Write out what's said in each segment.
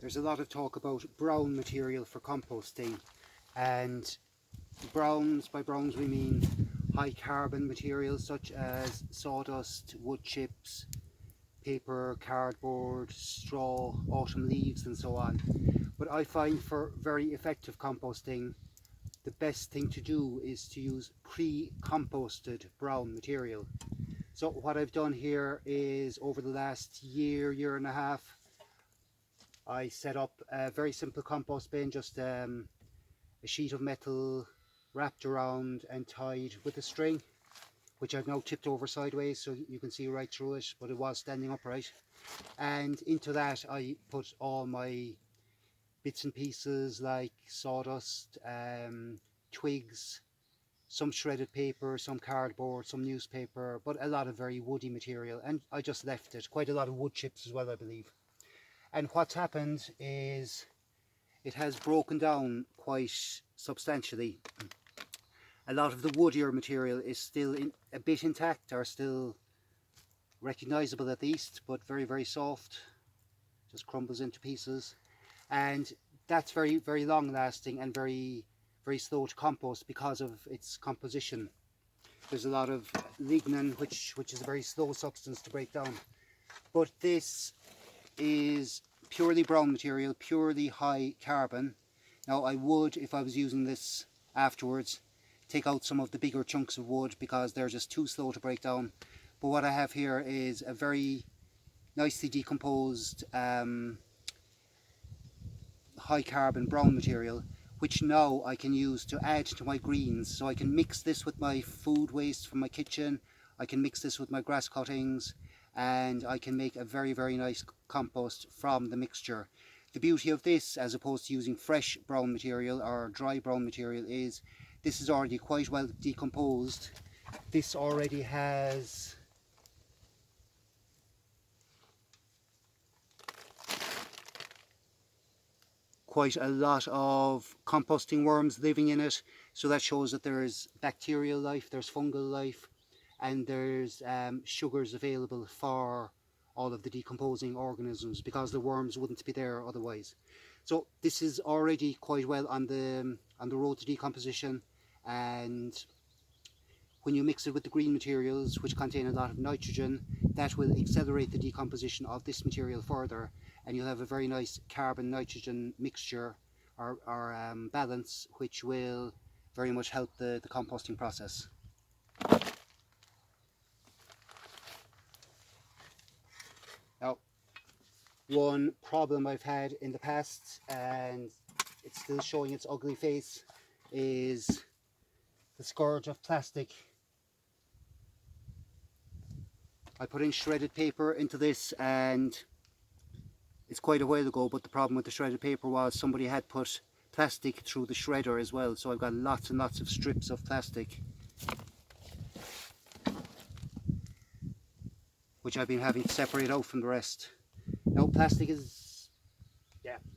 There's a lot of talk about brown material for composting, and by browns we mean high carbon materials such as sawdust, wood chips, paper, cardboard, straw, autumn leaves and so on. But I find for very effective composting, the best thing to do is to use pre-composted brown material. So what I've done here is, over the last year and a half, I set up a very simple compost bin, just a sheet of metal wrapped around and tied with a string, which I've now tipped over sideways so you can see right through it, but it was standing upright. And into that I put all my bits and pieces like sawdust, twigs, some shredded paper, some cardboard, some newspaper, but a lot of very woody material, and I just left it. Quite a lot of wood chips as well, I believe. And what's happened is it has broken down quite substantially. A lot of the woodier material is still a bit intact, or still recognisable at least, but very soft, just crumbles into pieces. And that's very long lasting and very slow to compost because of its composition. There's a lot of lignin, which is a very slow substance to break down. But this is purely brown material, purely high carbon. Now I would, if I was using this afterwards, take out some of the bigger chunks of wood because they're just too slow to break down. But what I have here is a very nicely decomposed high carbon brown material, which now I can use to add to my greens. So I can mix this with my food waste from my kitchen, I can mix this with my grass cuttings, and I can make a very nice compost from the mixture. The beauty of this, as opposed to using fresh brown material or dry brown material, is this is already quite well decomposed. This already has quite a lot of composting worms living in it, so that shows that there's bacterial life, there's fungal life, and there's sugars available for all of the decomposing organisms, because the worms wouldn't be there otherwise. So this is already quite well on the road to decomposition, and when you mix it with the green materials, which contain a lot of nitrogen, that will accelerate the decomposition of this material further, and you'll have a very nice carbon nitrogen mixture or balance, which will very much help the composting process. Now, one problem I've had in the past, and it's still showing its ugly face, is the scourge of plastic. I put in shredded paper into this, and it's quite a while ago, but the problem with the shredded paper was somebody had put plastic through the shredder as well, so I've got lots and lots of strips of plastic, which I've been having to separate out from the rest. Now, plastic is,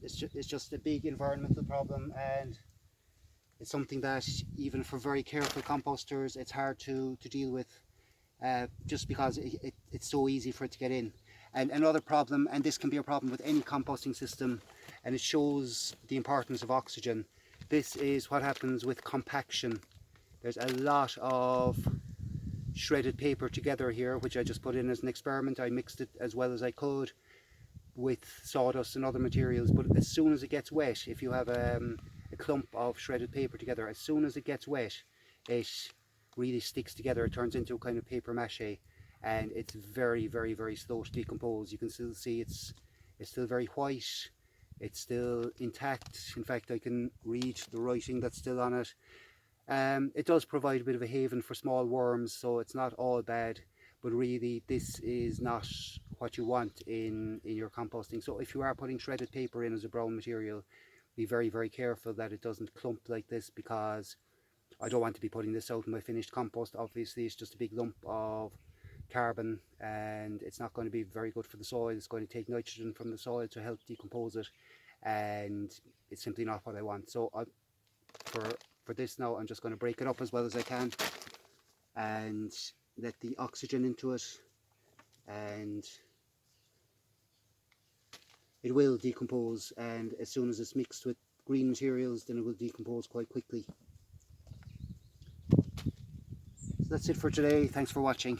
it's just a big environmental problem, and it's something that even for very careful composters it's hard to deal with, just because it's so easy for it to get in. And another problem, and this can be a problem with any composting system, and it shows the importance of oxygen. This is what happens with compaction. There's a lot of shredded paper together here, which I just put in as an experiment. I mixed it as well as I could with sawdust and other materials, but as soon as it gets wet, if you have a clump of shredded paper together, as soon as it gets wet, it really sticks together. It turns into a kind of paper mache, and it's very slow to decompose. You can still see it's still very white, it's still intact. In fact, I can read the writing that's still on it. It does provide a bit of a haven for small worms, so it's not all bad, but really this is not what you want in your composting. So if you are putting shredded paper in as a brown material, be very careful that it doesn't clump like this, because I don't want to be putting this out in my finished compost. Obviously it's just a big lump of carbon, and it's not going to be very good for the soil. It's going to take nitrogen from the soil to help decompose it, and it's simply not what I want. So for this now, I'm just going to break it up as well as I can and let the oxygen into it, and it will decompose, and as soon as it's mixed with green materials then it will decompose quite quickly. So that's it for today. Thanks for watching.